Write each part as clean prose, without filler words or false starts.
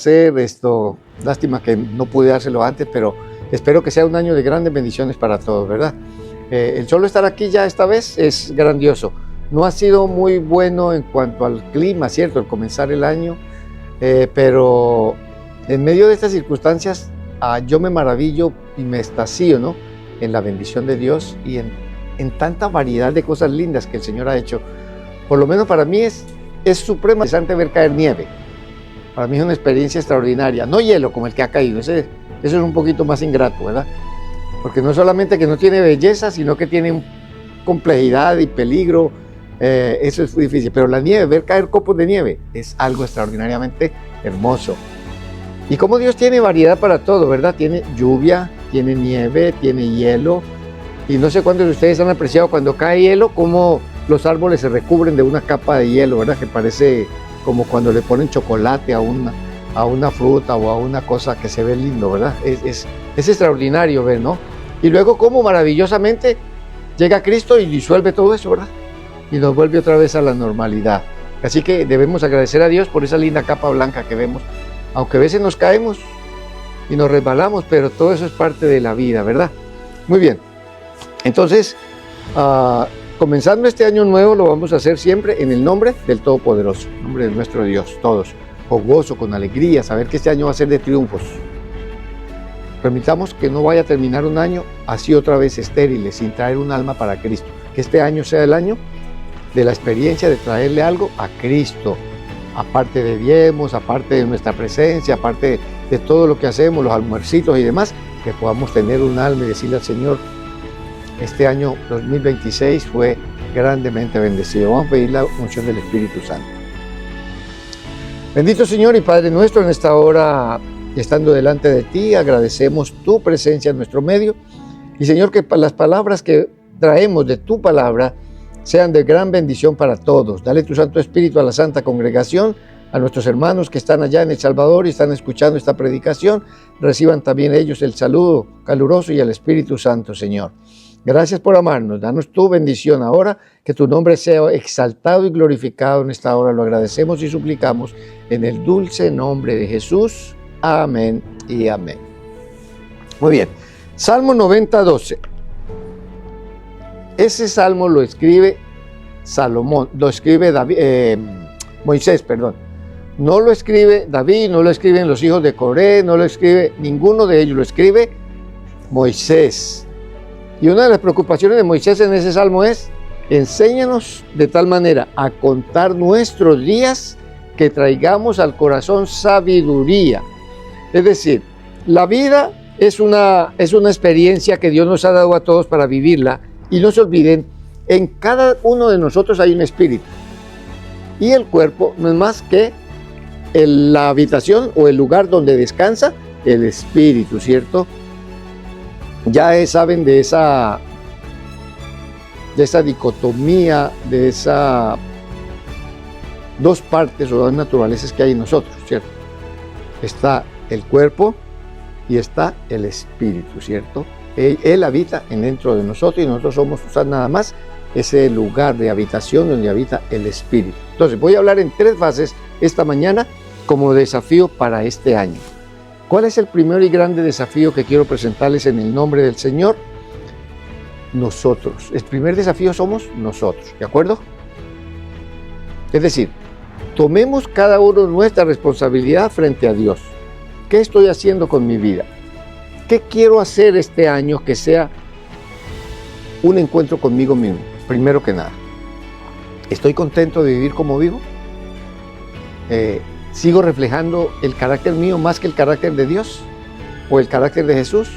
hacer esto. Lástima que no pude dárselo antes, pero espero que sea un año de grandes bendiciones para todos, ¿verdad? El solo estar aquí ya esta vez es grandioso. No ha sido muy bueno en cuanto al clima, ¿cierto? El comenzar el año, pero en medio de estas circunstancias yo me maravillo y me extasío, ¿no? En la bendición de Dios y en tanta variedad de cosas lindas que el Señor ha hecho. Por lo menos para mí es supremamente interesante ver caer nieve. Para mí es una experiencia extraordinaria. No hielo como el que ha caído, eso es un poquito más ingrato, ¿verdad? Porque no solamente que no tiene belleza, sino que tiene complejidad y peligro. Eso es muy difícil. Pero la nieve, ver caer copos de nieve, es algo extraordinariamente hermoso. Y como Dios tiene variedad para todo, ¿verdad? Tiene lluvia, tiene nieve, tiene hielo. Y no sé cuántos de ustedes han apreciado cuando cae hielo, cómo los árboles se recubren de una capa de hielo, ¿verdad? Que parece como cuando le ponen chocolate a una fruta o a una cosa que se ve lindo, ¿verdad? Es extraordinario ver, ¿no? Y luego cómo maravillosamente llega Cristo y disuelve todo eso, ¿verdad? Y nos vuelve otra vez a la normalidad. Así que debemos agradecer a Dios por esa linda capa blanca que vemos, aunque a veces nos caemos y nos resbalamos, pero todo eso es parte de la vida, ¿verdad? Muy bien. Entonces, comenzando este año nuevo, lo vamos a hacer siempre en el nombre del Todopoderoso, en nombre de nuestro Dios, todos, con gozo, con alegría, saber que este año va a ser de triunfos. Permitamos que no vaya a terminar un año así otra vez estéril, sin traer un alma para Cristo. Que este año sea el año de la experiencia de traerle algo a Cristo, aparte de diezmos, aparte de nuestra presencia, aparte de todo lo que hacemos, los almuercitos y demás, que podamos tener un alma y decirle al Señor: este año 2026 fue grandemente bendecido. Vamos a pedir la unción del Espíritu Santo. Bendito Señor y Padre nuestro, en esta hora, estando delante de ti, agradecemos tu presencia en nuestro medio. Y Señor, que las palabras que traemos de tu palabra sean de gran bendición para todos. Dale tu Santo Espíritu a la Santa Congregación, a nuestros hermanos que están allá en El Salvador y están escuchando esta predicación. Reciban también ellos el saludo caluroso y el Espíritu Santo, Señor. Gracias por amarnos, danos tu bendición ahora, que tu nombre sea exaltado y glorificado en esta hora. Lo agradecemos y suplicamos en el dulce nombre de Jesús. Amén y amén. Muy bien, Salmo 90:12. Ese salmo lo escribe Salomón, lo escribe Moisés. No lo escribe David, no lo escriben los hijos de Coré, no lo escribe ninguno de ellos, lo escribe Moisés. Y una de las preocupaciones de Moisés en ese salmo es: enséñanos de tal manera a contar nuestros días que traigamos al corazón sabiduría. Es decir, la vida es una experiencia que Dios nos ha dado a todos para vivirla. Y no se olviden, en cada uno de nosotros hay un espíritu. Y el cuerpo no es más que la habitación o el lugar donde descansa el espíritu, ¿cierto? Ya saben de esa dicotomía, de esas dos partes o dos naturalezas que hay en nosotros, ¿cierto? Está el cuerpo y está el espíritu, ¿cierto? Él habita dentro de nosotros y nosotros somos nada más ese lugar de habitación donde habita el espíritu. Entonces voy a hablar en 3 fases esta mañana como desafío para este año. ¿Cuál es el primer y grande desafío que quiero presentarles en el nombre del Señor? Nosotros. El primer desafío somos nosotros, ¿de acuerdo? Es decir, tomemos cada uno nuestra responsabilidad frente a Dios. ¿Qué estoy haciendo con mi vida? ¿Qué quiero hacer este año que sea un encuentro conmigo mismo? Primero que nada, ¿estoy contento de vivir como vivo? ¿Sigo reflejando el carácter mío más que el carácter de Dios o el carácter de Jesús?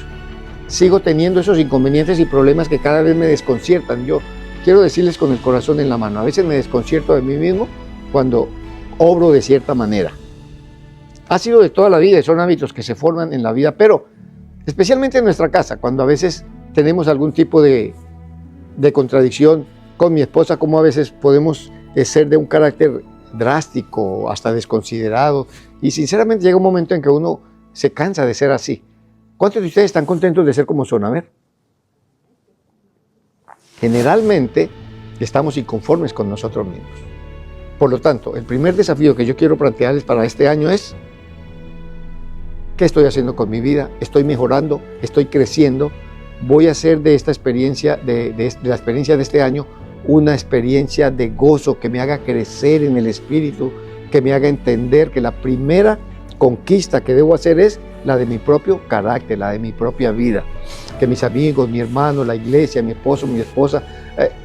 ¿Sigo teniendo esos inconvenientes y problemas que cada vez me desconciertan? Yo quiero decirles con el corazón en la mano, a veces me desconcierto de mí mismo cuando obro de cierta manera. Ha sido de toda la vida y son hábitos que se forman en la vida, pero especialmente en nuestra casa, cuando a veces tenemos algún tipo de contradicción con mi esposa, como a veces podemos ser de un carácter drástico, hasta desconsiderado, y sinceramente llega un momento en que uno se cansa de ser así. ¿Cuántos de ustedes están contentos de ser como son? A ver. Generalmente estamos inconformes con nosotros mismos. Por lo tanto, el primer desafío que yo quiero plantearles para este año es: ¿Qué estoy haciendo con mi vida? ¿Estoy mejorando? ¿Estoy creciendo? Voy a hacer de esta experiencia, de la experiencia de este año, una experiencia de gozo que me haga crecer en el espíritu, que me haga entender que la primera conquista que debo hacer es la de mi propio carácter, la de mi propia vida. Que mis amigos, mi hermano, la iglesia, mi esposo, mi esposa,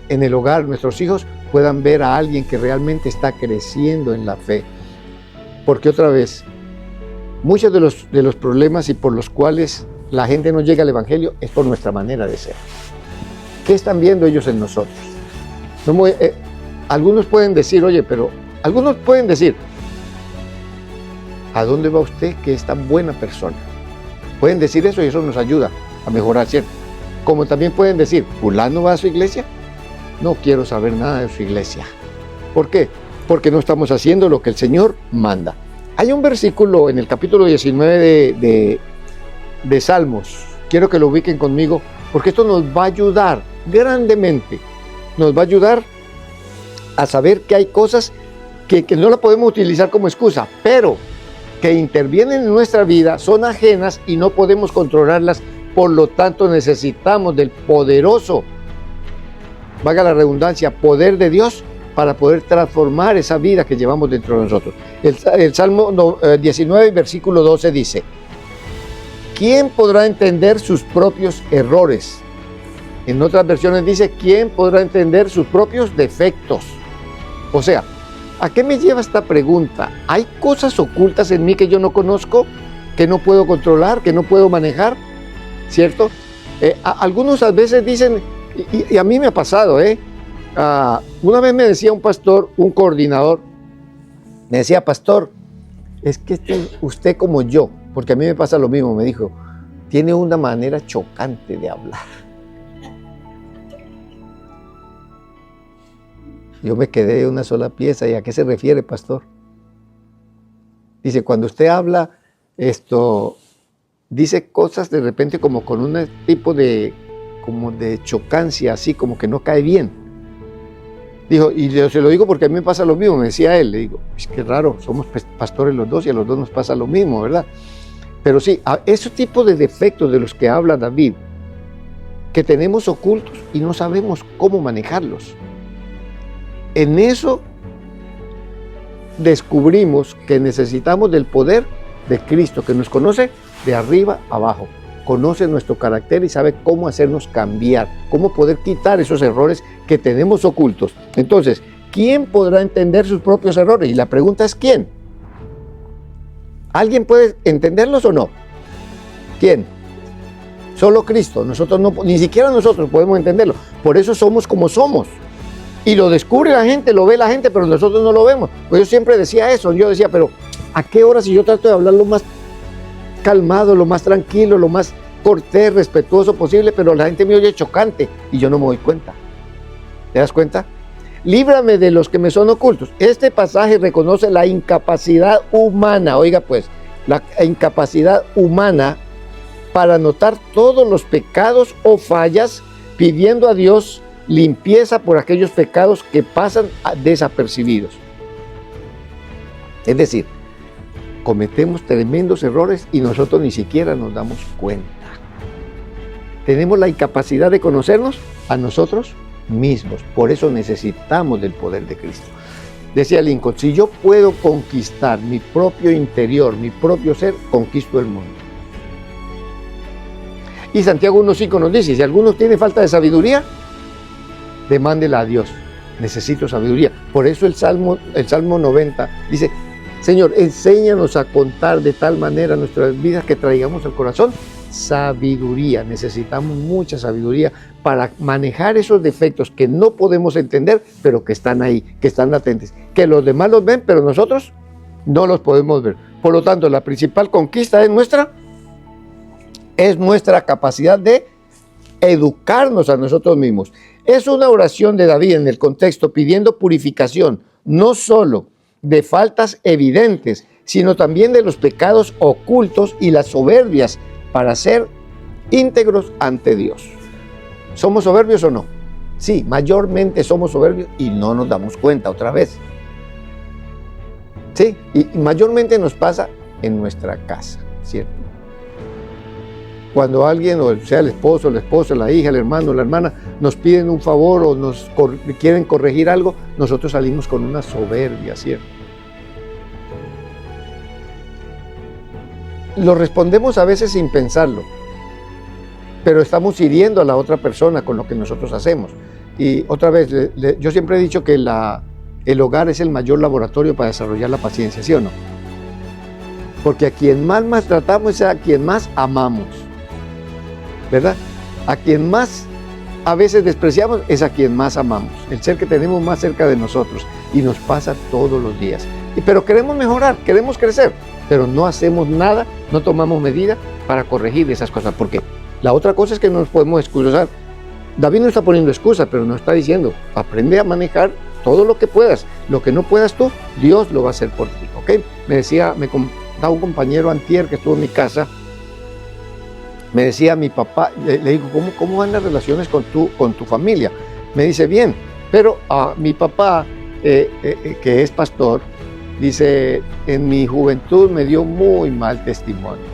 en el hogar, nuestros hijos puedan ver a alguien que realmente está creciendo en la fe. Porque otra vez, muchos de los problemas y por los cuales la gente no llega al Evangelio es por nuestra manera de ser. ¿Qué están viendo ellos en nosotros? Algunos pueden decir, oye, pero algunos pueden decir, ¿a dónde va usted que es tan buena persona? Pueden decir eso y eso nos ayuda a mejorar, ¿cierto? Como también pueden decir, ¿fulano va a su iglesia? No quiero saber nada de su iglesia. ¿Por qué? Porque no estamos haciendo lo que el Señor manda. Hay un versículo en el capítulo 19 de Salmos, quiero que lo ubiquen conmigo, porque esto nos va a ayudar grandemente, nos va a ayudar a saber que hay cosas que no la podemos utilizar como excusa, pero que intervienen en nuestra vida, son ajenas y no podemos controlarlas, por lo tanto necesitamos del poderoso, valga la redundancia, poder de Dios para poder transformar esa vida que llevamos dentro de nosotros. El Salmo 19, versículo 12 dice, ¿quién podrá entender sus propios errores? En otras versiones dice, ¿quién podrá entender sus propios defectos? O sea, ¿a qué me lleva esta pregunta? ¿Hay cosas ocultas en mí que yo no conozco, que no puedo controlar, que no puedo manejar? ¿Cierto? Algunos a veces dicen, y a mí me ha pasado, una vez me decía un pastor, un coordinador, me decía, pastor, es que usted como yo, porque a mí me pasa lo mismo, me dijo, tiene una manera chocante de hablar. Yo me quedé de una sola pieza. ¿Y a qué se refiere, pastor? Dice, cuando usted habla, dice cosas de repente como con un tipo como de chocancia, así como que no cae bien. Dijo, y yo se lo digo porque a mí me pasa lo mismo, me decía él. Le digo, es que raro, somos pastores los dos y a los dos nos pasa lo mismo, ¿verdad? Pero sí, ese tipo de defectos de los que habla David, que tenemos ocultos y no sabemos cómo manejarlos. En eso descubrimos que necesitamos del poder de Cristo, que nos conoce de arriba abajo, conoce nuestro carácter y sabe cómo hacernos cambiar, cómo poder quitar esos errores que tenemos ocultos. Entonces, ¿quién podrá entender sus propios errores? Y la pregunta es ¿quién? ¿Alguien puede entenderlos o no? ¿Quién? Solo Cristo. Nosotros no, ni siquiera nosotros podemos entenderlo. Por eso somos como somos. Y lo descubre la gente, lo ve la gente, pero nosotros no lo vemos. Pues yo siempre decía eso. Yo decía, pero ¿a qué hora si yo trato de hablar lo más calmado, lo más tranquilo, lo más cortés, respetuoso posible, pero la gente me oye chocante y yo no me doy cuenta? ¿Te das cuenta? Líbrame de los que me son ocultos. Este pasaje reconoce la incapacidad humana, oiga pues, la incapacidad humana para notar todos los pecados o fallas, pidiendo a Dios limpieza por aquellos pecados que pasan desapercibidos. Es decir, cometemos tremendos errores y nosotros ni siquiera nos damos cuenta. Tenemos la incapacidad de conocernos a nosotros mismos. Por eso necesitamos del poder de Cristo. Decía Lincoln, si yo puedo conquistar mi propio interior, mi propio ser, conquisto el mundo. Y Santiago 1:5 nos dice, si alguno tiene falta de sabiduría, demándela a Dios. Necesito sabiduría. Por eso el Salmo 90 dice, Señor, enséñanos a contar de tal manera nuestras vidas que traigamos al corazón sabiduría. Necesitamos mucha sabiduría para manejar esos defectos que no podemos entender, pero que están ahí, que están latentes, que los demás los ven, pero nosotros no los podemos ver. Por lo tanto, la principal conquista es nuestra capacidad de educarnos a nosotros mismos. Es una oración de David en el contexto pidiendo purificación, no solo de faltas evidentes, sino también de los pecados ocultos y las soberbias para ser íntegros ante Dios. ¿Somos soberbios o no? Sí, mayormente somos soberbios y no nos damos cuenta otra vez. Sí, y mayormente nos pasa en nuestra casa. ¿cierto? Cuando alguien, o sea el esposo, la esposa, la hija, el hermano, la hermana, nos piden un favor o nos quieren corregir algo, nosotros salimos con una soberbia, ¿cierto? Lo respondemos a veces sin pensarlo, pero estamos hiriendo a la otra persona con lo que nosotros hacemos. Y otra vez, yo siempre he dicho que el hogar es el mayor laboratorio para desarrollar la paciencia, ¿sí o no? Porque a quien más maltratamos es a quien más amamos, ¿verdad? A quien más a veces despreciamos es a quien más amamos, el ser que tenemos más cerca de nosotros, y nos pasa todos los días. Pero queremos mejorar, queremos crecer, pero no hacemos nada, no tomamos medidas para corregir esas cosas. Porque la otra cosa es que no nos podemos excusar. David no está poniendo excusas, pero nos está diciendo, aprende a manejar todo lo que puedas. Lo que no puedas tú, Dios lo va a hacer por ti, ¿ok? Me contaba un compañero antier que estuvo en mi casa, me decía mi papá, le digo, ¿cómo van las relaciones con tu familia? Me dice, bien, pero mi papá, que es pastor, dice, en mi juventud me dio muy mal testimonio.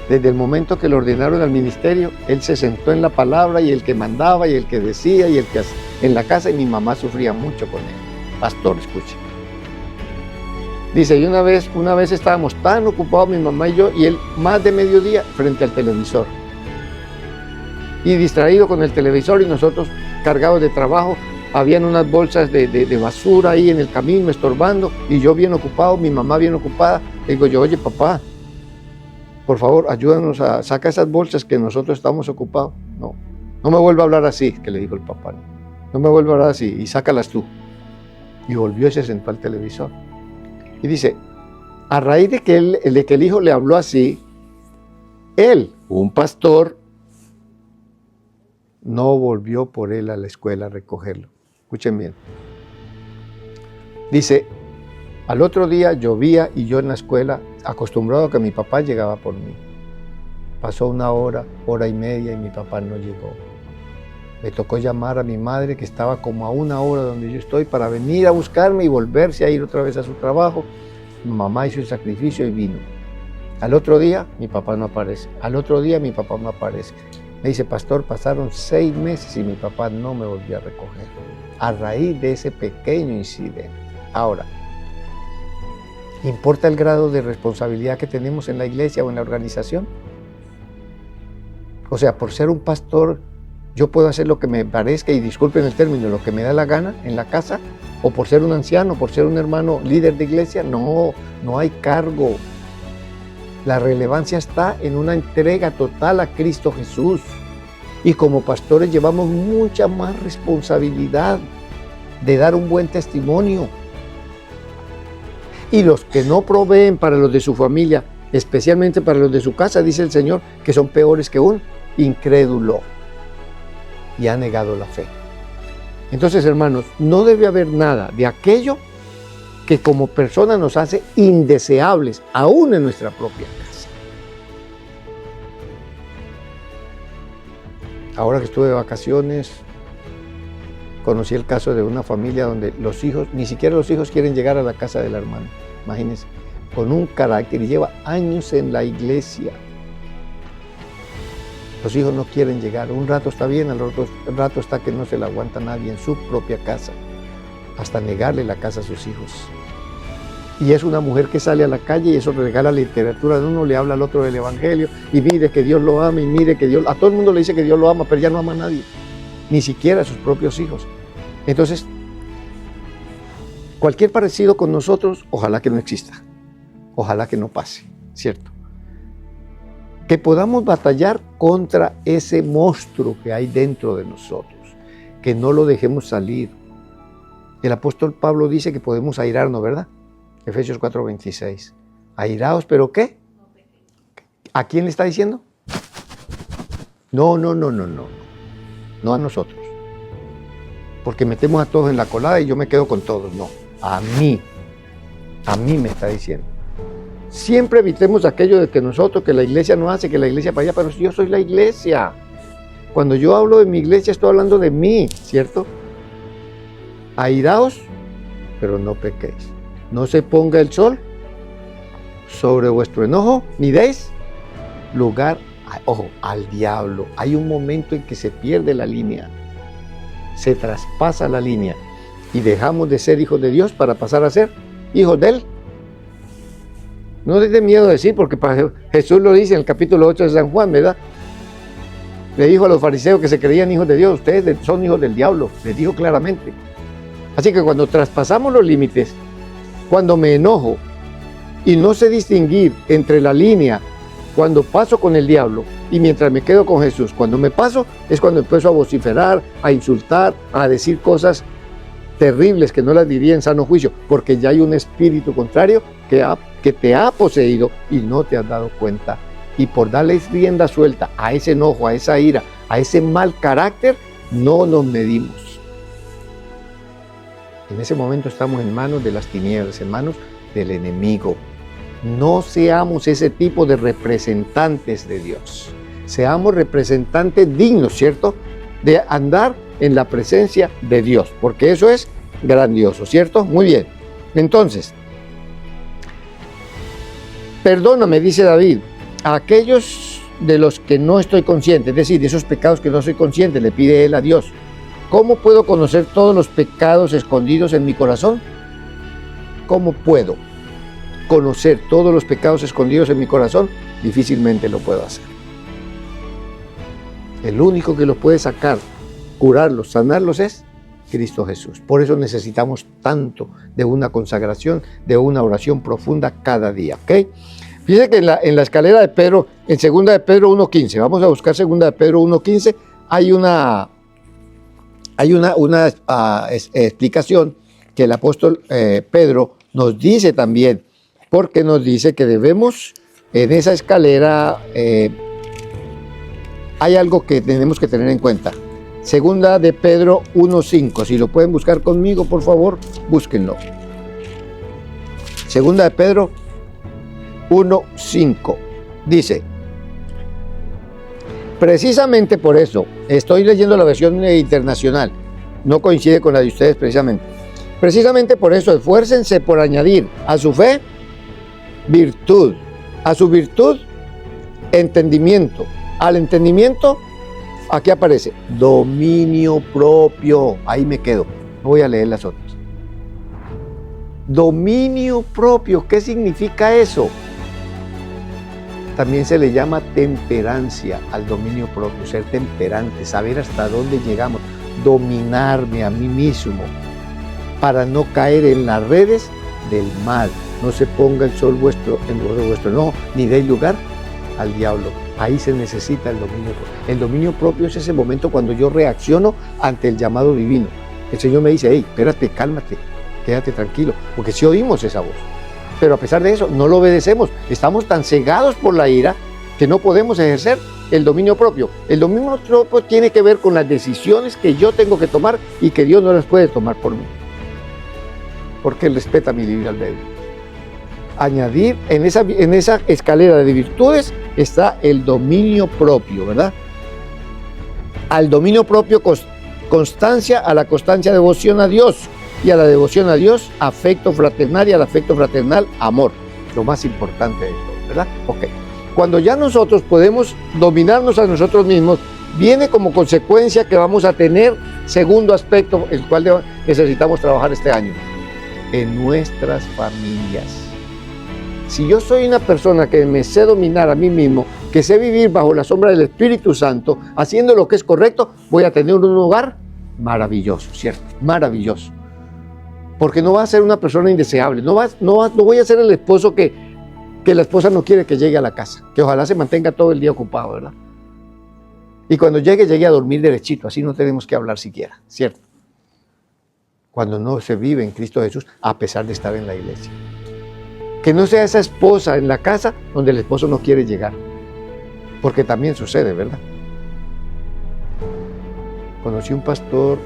Desde el momento que lo ordenaron al ministerio, él se sentó en la palabra, y el que mandaba, y el que decía, y el que en la casa, y mi mamá sufría mucho con él. Pastor, escuche. Dice, y una vez estábamos tan ocupados mi mamá y yo, y él más de mediodía frente al televisor. Y distraído con el televisor, y nosotros cargados de trabajo. Habían unas bolsas de basura ahí en el camino estorbando, y yo bien ocupado, mi mamá bien ocupada. Le digo yo, oye papá, por favor ayúdanos a sacar esas bolsas que nosotros estamos ocupados. No me vuelva a hablar así, que le dijo el papá. No me vuelva a hablar así, y sácalas tú. Y volvió y se sentó al televisor. Y dice, a raíz de que el hijo le habló así, él, un pastor, no volvió por él a la escuela a recogerlo. Escuchen bien. Dice, al otro día llovía y yo en la escuela, acostumbrado a que mi papá llegaba por mí. Pasó una hora, hora y media, y mi papá no llegó. Me tocó llamar a mi madre, que estaba como a una hora donde yo estoy, para venir a buscarme y volverse a ir otra vez a su trabajo. Mi mamá hizo el sacrificio y vino. Al otro día, mi papá no aparece. Al otro día, mi papá no aparece. Me dice, pastor, pasaron 6 meses y mi papá no me volvió a recoger, a raíz de ese pequeño incidente. Ahora, ¿importa el grado de responsabilidad que tenemos en la iglesia o en la organización? O sea, por ser un pastor, yo puedo hacer lo que me parezca, y disculpen el término, lo que me da la gana en la casa, o por ser un anciano, por ser un hermano líder de iglesia. No hay cargo. La relevancia está en una entrega total a Cristo Jesús. Y como pastores llevamos mucha más responsabilidad de dar un buen testimonio. Y los que no proveen para los de su familia, especialmente para los de su casa, dice el Señor, que son peores que un incrédulo y ha negado la fe. Entonces, hermanos, no debe haber nada de aquello que como persona nos hace indeseables, aún en nuestra propia casa. Ahora que estuve de vacaciones, conocí el caso de una familia donde los hijos, ni siquiera los hijos quieren llegar a la casa de la hermana. Imagínense, con un carácter, y lleva años en la iglesia. Los hijos no quieren llegar. Un rato está bien, al otro rato está que no se la aguanta nadie en su propia casa, hasta negarle la casa a sus hijos. Y es una mujer que sale a la calle y eso regala literatura de uno, le habla al otro del evangelio, y mire que Dios lo ama, y mire que Dios, a todo el mundo le dice que Dios lo ama, pero ya no ama a nadie, ni siquiera a sus propios hijos. Entonces, cualquier parecido con nosotros, ojalá que no exista, ojalá que no pase, ¿cierto? Que podamos batallar contra ese monstruo que hay dentro de nosotros, que no lo dejemos salir. El apóstol Pablo dice que podemos airarnos, ¿verdad? Efesios 4:26. Airaos, ¿pero qué? ¿A quién le está diciendo? No a nosotros. Porque metemos a todos en la colada y yo me quedo con todos. No, a mí me está diciendo. Siempre evitemos aquello de que nosotros, que la iglesia no hace, que la iglesia para allá, pero yo soy la iglesia. Cuando yo hablo de mi iglesia estoy hablando de mí, ¿cierto? Airaos, pero no pequéis. No se ponga el sol sobre vuestro enojo, ni deis lugar, al diablo. Hay un momento en que se pierde la línea, se traspasa la línea y dejamos de ser hijos de Dios para pasar a ser hijos de Él. No les dé miedo decir, porque Jesús lo dice en el capítulo 8 de San Juan, ¿verdad? Le dijo a los fariseos que se creían hijos de Dios, ustedes son hijos del diablo, les dijo claramente. Así que cuando traspasamos los límites, cuando me enojo y no sé distinguir entre la línea cuando paso con el diablo y mientras me quedo con Jesús, cuando me paso es cuando empiezo a vociferar, a insultar, a decir cosas terribles que no las diría en sano juicio, porque ya hay un espíritu contrario que te ha poseído y no te has dado cuenta. Y por darle rienda suelta a ese enojo, a esa ira, a ese mal carácter, no nos medimos. En ese momento estamos en manos de las tinieblas, en manos del enemigo. No seamos ese tipo de representantes de Dios. Seamos representantes dignos, ¿cierto? De andar en la presencia de Dios, porque eso es grandioso, ¿cierto? Muy bien. Entonces, perdóname, dice David, a aquellos de los que no estoy consciente, es decir, de esos pecados que no soy consciente, le pide él a Dios. ¿Cómo puedo conocer todos los pecados escondidos en mi corazón? ¿Cómo puedo conocer todos los pecados escondidos en mi corazón? Difícilmente lo puedo hacer. El único que los puede sacar, curarlos, sanarlos es Cristo Jesús. Por eso necesitamos tanto de una consagración, de una oración profunda cada día, ¿ok? Fíjense que en la escalera de Pedro, en 2 de Pedro 1.15, vamos a buscar 2 de Pedro 1.15, hay una explicación que el apóstol Pedro nos dice también, porque nos dice que debemos, en esa escalera, hay algo que tenemos que tener en cuenta. 2 de Pedro 1.5, si lo pueden buscar conmigo, por favor, búsquenlo. 2 de Pedro 1.5, dice, precisamente por eso, estoy leyendo la versión internacional, no coincide con la de ustedes precisamente por eso, esfuércense por añadir a su fe virtud, a su virtud entendimiento, al entendimiento, aquí aparece dominio propio, ahí me quedo, no voy a leer las otras. Dominio propio, ¿qué significa eso? También se le llama temperancia al dominio propio, ser temperante, saber hasta dónde llegamos, dominarme a mí mismo para no caer en las redes del mal. No se ponga el sol en vuestro enojo, ni deis lugar al diablo. Ahí se necesita el dominio propio. El dominio propio es ese momento cuando yo reacciono ante el llamado divino. El Señor me dice, hey, espérate, cálmate, quédate tranquilo, porque sí oímos esa voz. Pero a pesar de eso, no lo obedecemos. Estamos tan cegados por la ira que no podemos ejercer el dominio propio. El dominio propio tiene que ver con las decisiones que yo tengo que tomar y que Dios no las puede tomar por mí. Porque Él respeta mi libre albedrío. Añadir en esa escalera de virtudes está el dominio propio, ¿verdad? Al dominio propio, constancia, a la constancia, devoción a Dios. Y a la devoción a Dios, afecto fraternal, y al afecto fraternal, amor. Lo más importante de todo, ¿verdad? Ok. Cuando ya nosotros podemos dominarnos a nosotros mismos, viene como consecuencia que vamos a tener, segundo aspecto, el cual necesitamos trabajar este año, en nuestras familias. Si yo soy una persona que me sé dominar a mí mismo, que sé vivir bajo la sombra del Espíritu Santo, haciendo lo que es correcto, voy a tener un hogar maravilloso, ¿cierto? Maravilloso. Porque no va a ser una persona indeseable, no voy a ser el esposo que la esposa no quiere que llegue a la casa, que ojalá se mantenga todo el día ocupado, ¿verdad? Y cuando llegue a dormir derechito, así no tenemos que hablar siquiera, ¿cierto? Cuando no se vive en Cristo Jesús, a pesar de estar en la iglesia. Que no sea esa esposa en la casa donde el esposo no quiere llegar, porque también sucede, ¿verdad? Conocí un pastor,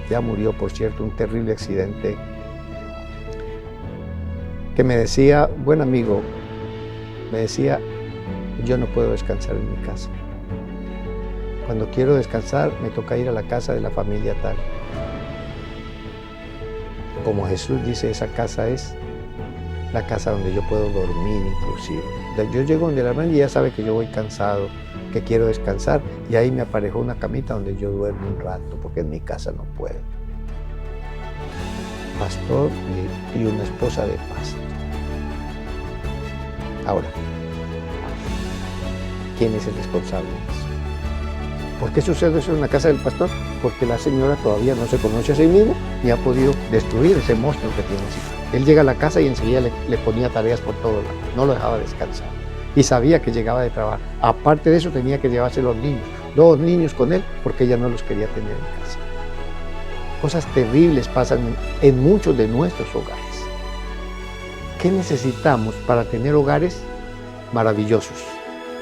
ya murió, por cierto, un terrible accidente, que me decía, buen amigo, me decía, yo no puedo descansar en mi casa. Cuando quiero descansar, me toca ir a la casa de la familia tal. Como Jesús dice, esa casa es la casa donde yo puedo dormir inclusive. Yo llego donde la hermana y ya sabe que yo voy cansado, que quiero descansar, y ahí me aparejó una camita donde yo duermo un rato, porque en mi casa no puedo. Pastor y una esposa de pastor. Ahora, ¿quién es el responsable de eso? ¿Por qué sucede eso en la casa del pastor? Porque la señora todavía no se conoce a sí misma ni ha podido destruir ese monstruo que tiene encima. Él llega a la casa y enseguida le ponía tareas por todos lados, no lo dejaba descansar. Y sabía que llegaba de trabajar. Aparte de eso, tenía que llevarse los niños, 2 niños con él, porque ella no los quería tener en casa. Cosas terribles pasan en muchos de nuestros hogares. ¿Qué necesitamos para tener hogares maravillosos?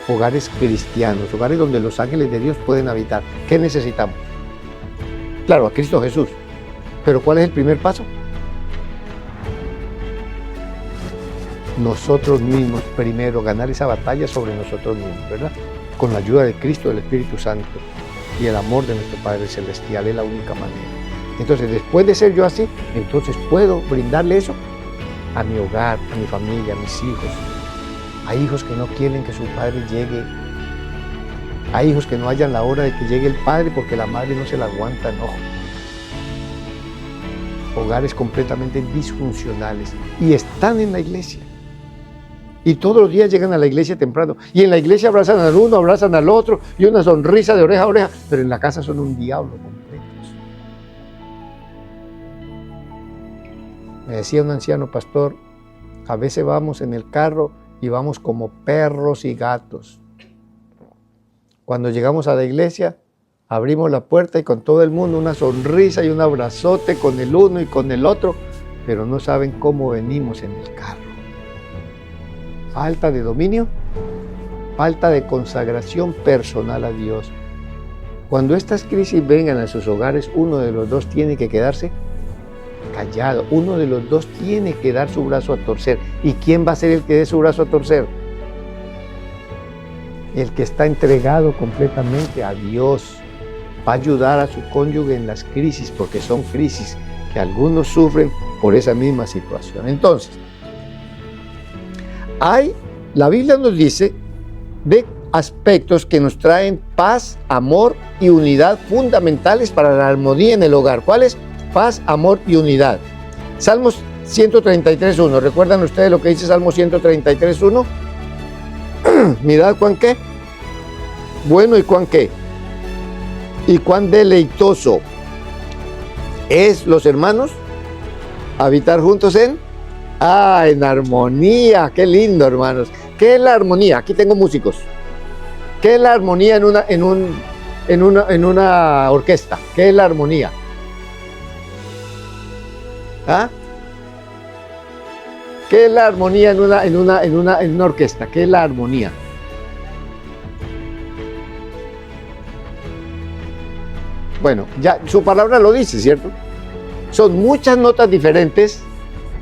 Hogares cristianos, hogares donde los ángeles de Dios pueden habitar. ¿Qué necesitamos? Claro, a Cristo Jesús. Pero ¿cuál es el primer paso? Nosotros mismos primero, ganar esa batalla sobre nosotros mismos, ¿verdad? Con la ayuda de Cristo, del Espíritu Santo y el amor de nuestro Padre Celestial, es la única manera. Entonces, después de ser yo así, entonces puedo brindarle eso a mi hogar, a mi familia, a mis hijos. Hay hijos que no quieren que su padre llegue. Hay hijos que no hallan la hora de que llegue el padre porque la madre no se la aguanta, no. Hogares completamente disfuncionales y están en la iglesia. Y todos los días llegan a la iglesia temprano. Y en la iglesia abrazan al uno, abrazan al otro, y una sonrisa de oreja a oreja. Pero en la casa son un diablo completos. Me decía un anciano pastor, a veces vamos en el carro y vamos como perros y gatos. Cuando llegamos a la iglesia, abrimos la puerta y con todo el mundo una sonrisa y un abrazote con el uno y con el otro, pero no saben cómo venimos en el carro. Falta de dominio, falta de consagración personal a Dios. Cuando estas crisis vengan a sus hogares, uno de los dos tiene que quedarse callado. Uno de los dos tiene que dar su brazo a torcer. ¿Y quién va a ser el que dé su brazo a torcer? El que está entregado completamente a Dios. Va a ayudar a su cónyuge en las crisis, porque son crisis que algunos sufren por esa misma situación. Entonces, la Biblia nos dice de aspectos que nos traen paz, amor y unidad fundamentales para la armonía en el hogar. ¿Cuáles? Paz, amor y unidad. Salmos 133.1. ¿Recuerdan ustedes lo que dice Salmos 133.1? Mirad cuán qué, bueno y cuán qué, y cuán deleitoso es los hermanos habitar juntos en armonía. Qué lindo, hermanos. ¿Qué es la armonía? Aquí tengo músicos. ¿Qué es la armonía en una orquesta? ¿Qué es la armonía? ¿Ah? ¿Qué es la armonía en una orquesta? ¿Qué es la armonía? Bueno, ya su palabra lo dice, ¿cierto? Son muchas notas diferentes,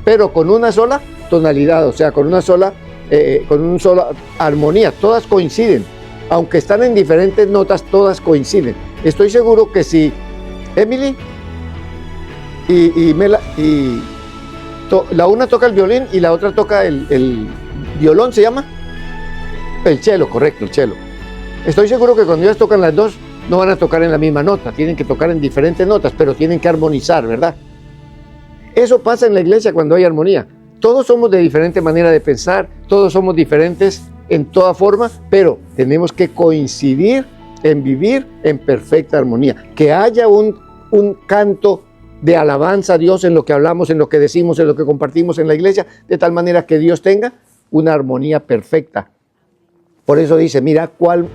pero con una sola tonalidad, o sea, con una sola armonía. Todas coinciden, aunque están en diferentes notas, todas coinciden. Estoy seguro que si Emily la una toca el violín y la otra toca el violón, ¿se llama? El cello, correcto, el cello. Estoy seguro que cuando ellas tocan las dos, no van a tocar en la misma nota, tienen que tocar en diferentes notas, pero tienen que armonizar, ¿verdad? Eso pasa en la iglesia cuando hay armonía. Todos somos de diferente manera de pensar, todos somos diferentes en toda forma, pero tenemos que coincidir en vivir en perfecta armonía. Que haya un canto de alabanza a Dios en lo que hablamos, en lo que decimos, en lo que compartimos en la iglesia, de tal manera que Dios tenga una armonía perfecta. Por eso dice, mira cuál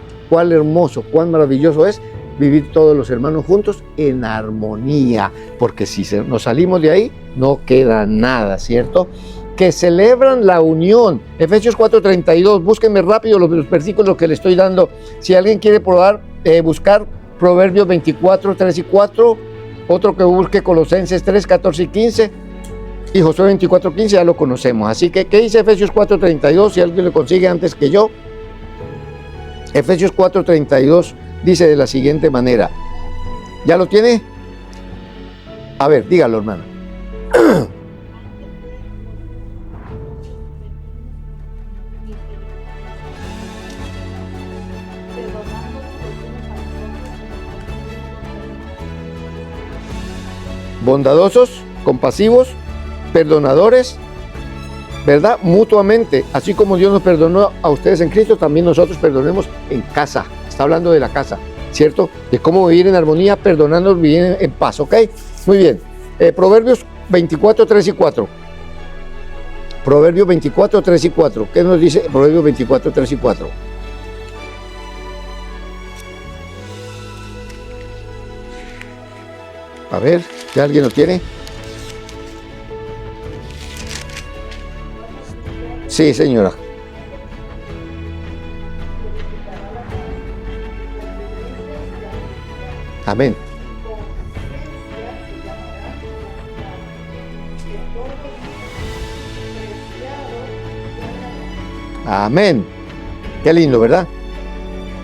hermoso, cuán maravilloso es vivir todos los hermanos juntos en armonía, porque si nos salimos de ahí, no queda nada, ¿cierto? Que celebran la unión. Efesios 4:32, búsquenme rápido los versículos que le estoy dando. Si alguien quiere buscar Proverbios 24, 3 y 4, otro que busque Colosenses 3, 14 y 15, y Josué 24, 15, ya lo conocemos. Así que, ¿qué dice Efesios 4:32? Si alguien lo consigue antes que yo. Efesios 4:32 dice de la siguiente manera. ¿Ya lo tiene? A ver, dígalo, hermano. bondadosos, compasivos, perdonadores, ¿verdad? Mutuamente, así como Dios nos perdonó a ustedes en Cristo, también nosotros perdonemos en casa. Está hablando de la casa, ¿cierto? De cómo vivir en armonía, perdonándonos, vivir en paz, ¿ok? Muy bien. Proverbios 24, 3 y 4. Proverbios 24, 3 y 4. ¿Qué nos dice Proverbios 24, 3 y 4? A ver, ¿ya alguien lo tiene? Sí, señora. Amén. Amén. Qué lindo, ¿verdad?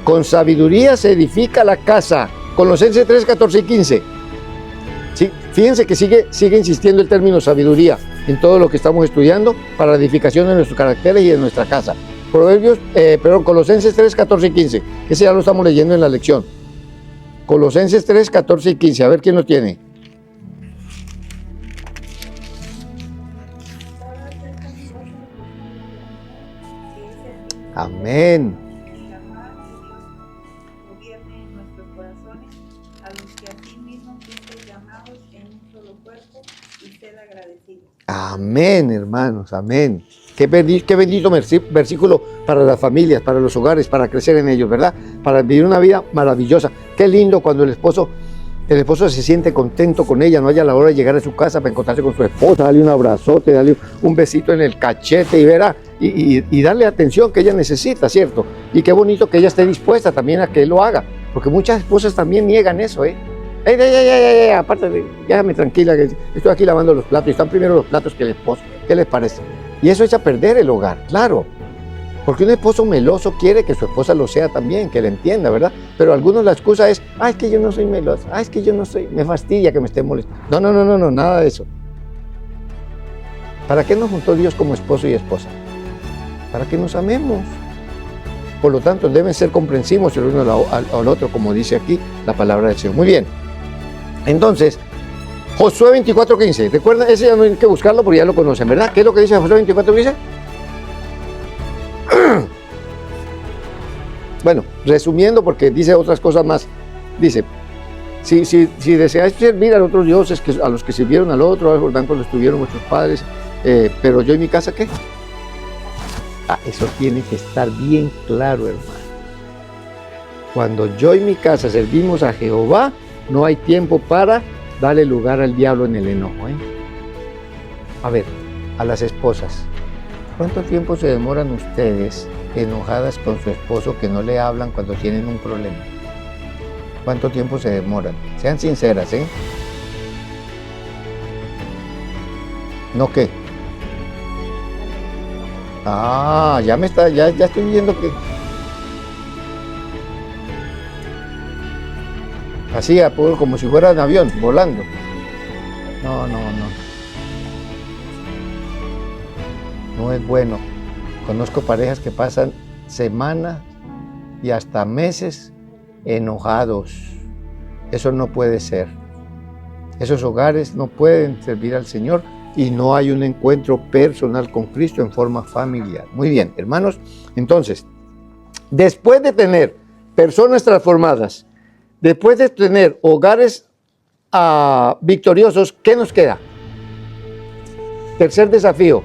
Con sabiduría se edifica la casa. Colosenses 3, 14 y 15. Sí, fíjense que sigue insistiendo el término sabiduría en todo lo que estamos estudiando para la edificación de nuestros caracteres y de nuestra casa. Colosenses 3, 14 y 15. Ese ya lo estamos leyendo en la lección. Colosenses 3, 14 y 15. A ver quién lo tiene. Amén. Gobierne en nuestros corazones, a los que así mismo fuisteis llamados en un solo cuerpo, y sed agradecidos. Amén, hermanos, amén. Qué bendito versículo para las familias, para los hogares, para crecer en ellos, ¿verdad? Para vivir una vida maravillosa. Qué lindo cuando el esposo se siente contento con ella, no haya la hora de llegar a su casa para encontrarse con su esposa, darle un abrazote, darle un besito en el cachete y verá, y darle atención que ella necesita, ¿cierto? Y qué bonito que ella esté dispuesta también a que él lo haga, porque muchas esposas también niegan eso, ¿eh? Aparte, déjame tranquila, que estoy aquí lavando los platos, y están primero los platos que el esposo. ¿Qué les parece? Y eso echa a perder el hogar, claro. Porque un esposo meloso quiere que su esposa lo sea también, que le entienda, ¿verdad? Pero algunos la excusa es, es que yo no soy meloso, es que yo no soy, me fastidia que me esté molestando. No, nada de eso. ¿Para qué nos juntó Dios como esposo y esposa? Para que nos amemos. Por lo tanto, deben ser comprensivos el uno al otro, como dice aquí la palabra del Señor. Muy bien. Entonces, Josué 24:15. Recuerda, ese ya no hay que buscarlo porque ya lo conocen, ¿verdad? ¿Qué es lo que dice Josué 24:15? Bueno, resumiendo, porque dice otras cosas más. Dice, si deseáis servir a otros dioses, a los que sirvieron al otro, por tanto lo estuvieron vuestros padres, pero yo y mi casa, ¿qué? Eso tiene que estar bien claro, hermano. Cuando yo y mi casa servimos a Jehová, no hay tiempo para darle lugar al diablo en el enojo, ¿eh? A ver, a las esposas, ¿cuánto tiempo se demoran ustedes enojadas con su esposo que no le hablan cuando tienen un problema? ¿Cuánto tiempo se demoran? Sean sinceras, ¿eh? ¿No qué? Ya estoy viendo que... Así, como si fuera un avión, volando. No. No es bueno. Conozco parejas que pasan semanas y hasta meses enojados. Eso no puede ser. Esos hogares no pueden servir al Señor y no hay un encuentro personal con Cristo en forma familiar. Muy bien, hermanos. Entonces, después de tener personas transformadas, después de tener hogares victoriosos, ¿qué nos queda? Tercer desafío.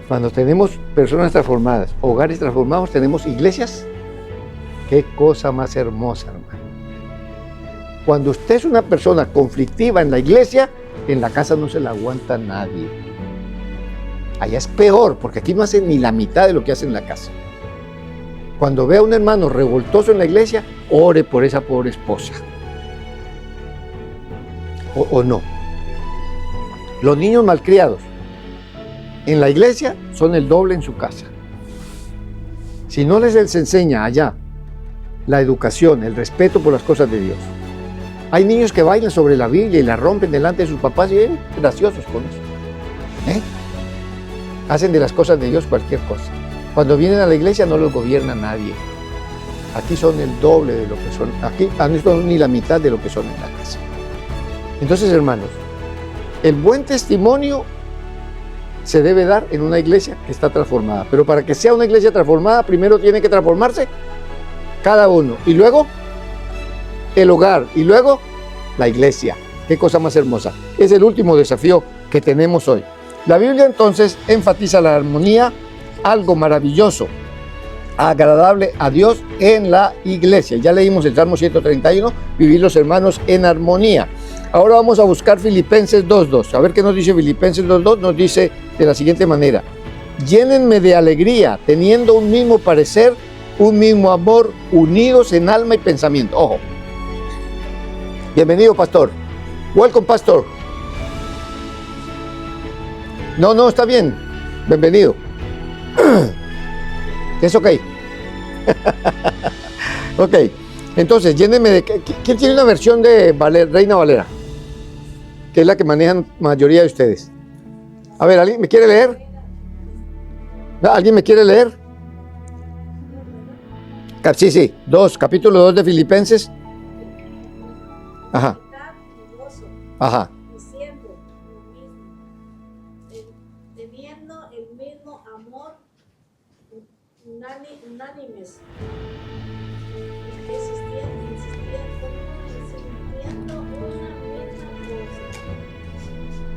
Cuando tenemos personas transformadas, hogares transformados, tenemos iglesias. Qué cosa más hermosa, hermano. Cuando usted es una persona conflictiva en la iglesia, en la casa no se la aguanta nadie. Allá es peor, porque aquí no hacen ni la mitad de lo que hace en la casa. Cuando vea a un hermano revoltoso en la iglesia, ore por esa pobre esposa. ¿O no? Los niños malcriados en la iglesia son el doble en su casa. Si no les enseña allá la educación, el respeto por las cosas de Dios. Hay niños que bailan sobre la Biblia y la rompen delante de sus papás y ven graciosos con eso. Hacen de las cosas de Dios cualquier cosa. Cuando vienen a la iglesia no los gobierna nadie. Aquí son el doble de lo que son. Aquí no son ni la mitad de lo que son en la casa. Entonces, hermanos, el buen testimonio se debe dar en una iglesia que está transformada. Pero para que sea una iglesia transformada, primero tiene que transformarse cada uno. Y luego, el hogar. Y luego, la iglesia. Qué cosa más hermosa. Es el último desafío que tenemos hoy. La Biblia entonces enfatiza la armonía, algo maravilloso, agradable a Dios en la iglesia. Ya leímos el Salmo 131, vivir los hermanos en armonía. Ahora vamos a buscar Filipenses 2.2. A ver qué nos dice Filipenses 2.2. Nos dice de la siguiente manera: llénenme de alegría, teniendo un mismo parecer, un mismo amor, unidos en alma y pensamiento. Ojo. Bienvenido, pastor. Welcome, pastor. No, está bien. Bienvenido. Es ok. Ok. Entonces, llénenme de... ¿Quién tiene una versión de Reina Valera? Que es la que manejan la mayoría de ustedes. A ver, ¿alguien me quiere leer? ¿Alguien me quiere leer? Sí. Capítulo 2 de Filipenses. Ajá. Ajá. Diciendo lo mismo, teniendo el mismo amor, unánimes, sintiendo una misma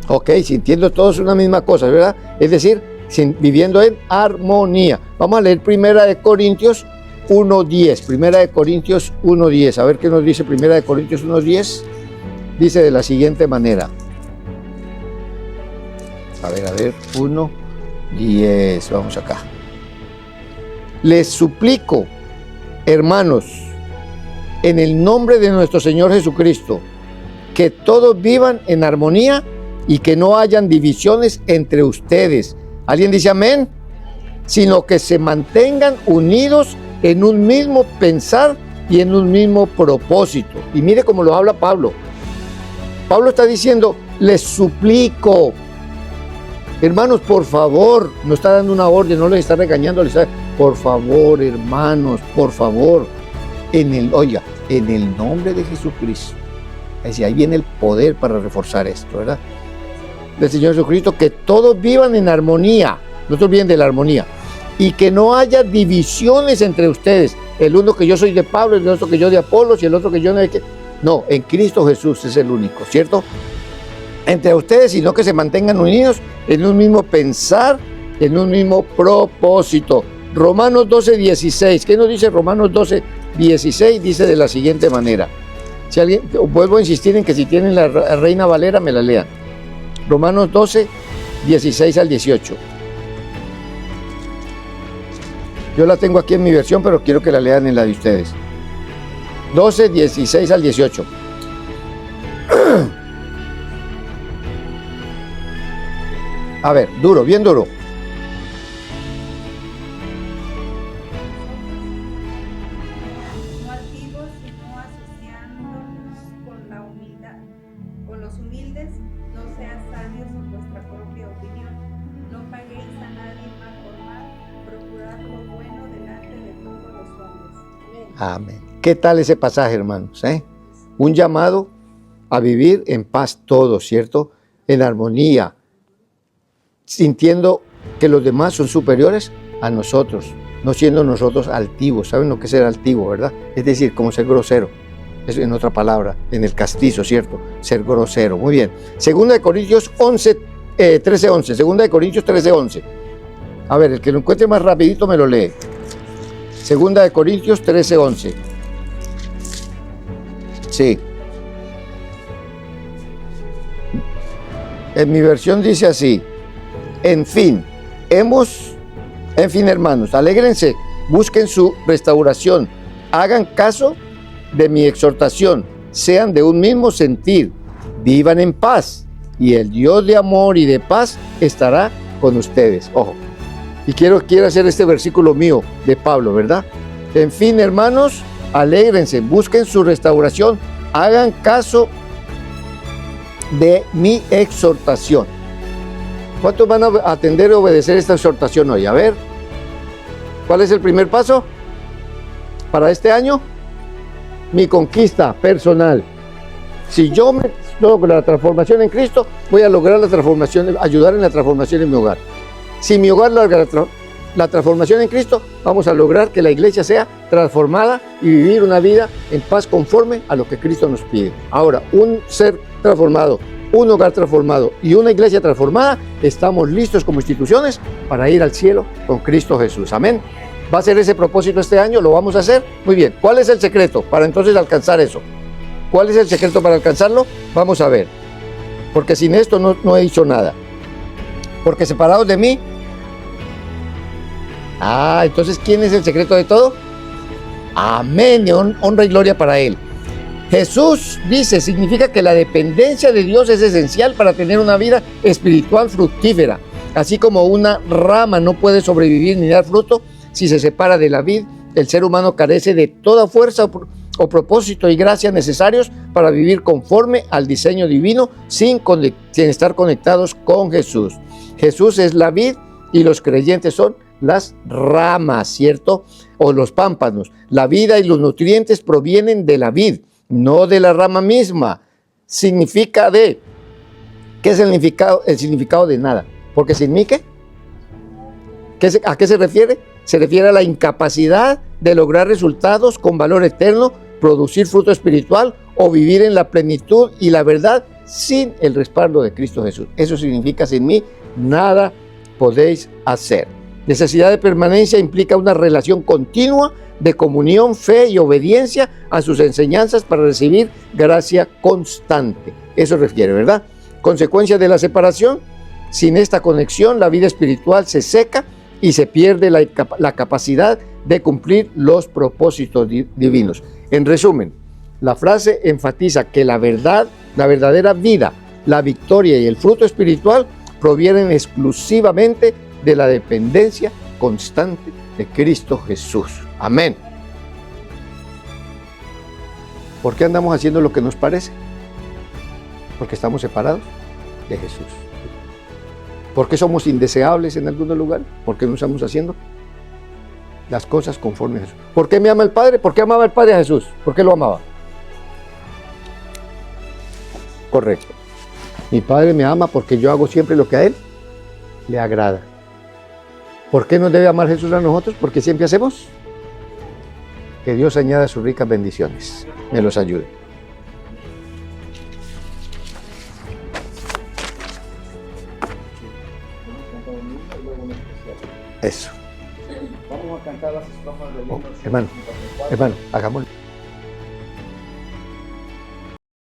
cosa. Ok, sintiendo todos una misma cosa, ¿verdad? Es decir, viviendo en armonía. Vamos a leer Primera de Corintios 1.10. Primera de Corintios 1.10. A ver qué nos dice Primera de Corintios 1.10. Dice de la siguiente manera. A ver, 1.10. Vamos acá. Les suplico, hermanos, en el nombre de nuestro Señor Jesucristo, que todos vivan en armonía y que no hayan divisiones entre ustedes. ¿Alguien dice amén? Sino que se mantengan unidos en un mismo pensar y en un mismo propósito. Y mire cómo lo habla Pablo. Pablo está diciendo, les suplico, hermanos, por favor, no está dando una orden, no les está regañando, les está, por favor, hermanos, por favor, en el nombre de Jesucristo. Es decir, ahí viene el poder para reforzar esto, ¿verdad? Del Señor Jesucristo, que todos vivan en armonía, no se olviden de la armonía, y que no haya divisiones entre ustedes, el uno que yo soy de Pablo, el otro que yo de Apolos y el otro que yo no de que... No, en Cristo Jesús es el único, ¿cierto? Entre ustedes, sino que se mantengan unidos en un mismo pensar, en un mismo propósito. Romanos 12:16. ¿Qué nos dice Romanos 12:16? Dice de la siguiente manera. Si alguien, vuelvo a insistir en que si tienen la Reina Valera, me la lean. Romanos 12:16 al 18. Yo la tengo aquí en mi versión, pero quiero que la lean en la de ustedes. 12:16 al 18. A ver, duro, bien duro. No altivos, sino asociándonos con la humildad, con los humildes, no seas sabios en vuestra propia opinión, no paguéis a nadie mal por mal, procurad lo bueno delante de todos los hombres. Amén. Amén. ¿Qué tal ese pasaje, hermanos? Un llamado a vivir en paz todos, ¿cierto? En armonía, sintiendo que los demás son superiores a nosotros, no siendo nosotros altivos. ¿Saben lo que es ser altivo, verdad? Es decir, como ser grosero. Es en otra palabra, en el castizo, ¿cierto? Ser grosero. Muy bien. Segunda de Corintios 13:11. Segunda de Corintios 13:11. A ver, el que lo encuentre más rapidito me lo lee. Segunda de Corintios 13:11. Sí. En mi versión dice así: en fin, hermanos, alégrense, busquen su restauración, hagan caso de mi exhortación, sean de un mismo sentir, vivan en paz, y el Dios de amor y de paz estará con ustedes. Ojo, y quiero hacer este versículo mío de Pablo, ¿verdad? En fin, hermanos, alégrense, busquen su restauración, hagan caso de mi exhortación. ¿Cuántos van a atender y obedecer esta exhortación hoy? A ver, ¿cuál es el primer paso? para este año? Mi conquista personal. Si yo me logro la transformación en Cristo, voy a lograr la transformación, ayudar en la transformación en mi hogar. Si mi hogar logra la transformación en Cristo, vamos a lograr que la iglesia sea transformada y vivir una vida en paz conforme a lo que Cristo nos pide. Ahora, un ser transformado, un hogar transformado y una iglesia transformada, estamos listos como instituciones para ir al cielo con Cristo Jesús. Amén. ¿Va a ser ese propósito este año? ¿Lo vamos a hacer? Muy bien. ¿Cuál es el secreto para entonces alcanzar eso? ¿Cuál es el secreto para alcanzarlo? Vamos a ver. Porque sin esto no he hecho nada. Porque separados de mí. Entonces, ¿quién es el secreto de todo? Amén. Honra y gloria para Él. Jesús dice, significa que la dependencia de Dios es esencial para tener una vida espiritual fructífera. Así como una rama no puede sobrevivir ni dar fruto si se separa de la vid, el ser humano carece de toda fuerza o propósito y gracia necesarios para vivir conforme al diseño divino sin estar conectados con Jesús. Jesús es la vid y los creyentes son las ramas, ¿cierto? O los pámpanos. La vida y los nutrientes provienen de la vid, no de la rama misma. Significa de... ¿Qué es el significado de nada? Porque sin mí, ¿qué? ¿A qué se refiere? Se refiere a la incapacidad de lograr resultados con valor eterno, producir fruto espiritual o vivir en la plenitud y la verdad sin el respaldo de Cristo Jesús. Eso significa, sin mí, nada podéis hacer. Necesidad de permanencia implica una relación continua de comunión, fe y obediencia a sus enseñanzas para recibir gracia constante. Eso refiere, ¿verdad? Consecuencia de la separación, sin esta conexión, la vida espiritual se seca y se pierde la capacidad de cumplir los propósitos divinos. En resumen, la frase enfatiza que la verdadera vida, la victoria y el fruto espiritual provienen exclusivamente de la dependencia constante de Cristo Jesús. Amén. ¿Por qué andamos haciendo lo que nos parece? Porque estamos separados de Jesús. ¿Por qué somos indeseables en algunos lugares? ¿Por qué no estamos haciendo las cosas conforme a Jesús? ¿Por qué me ama el Padre? ¿Por qué amaba el Padre a Jesús? ¿Por qué lo amaba? Correcto. Mi Padre me ama porque yo hago siempre lo que a Él le agrada. ¿Por qué nos debe amar Jesús a nosotros? Porque siempre hacemos. Que Dios añada sus ricas bendiciones. Me los ayude. Eso. Vamos a cantar las estrofas del himno. Hermano, hagámoslo.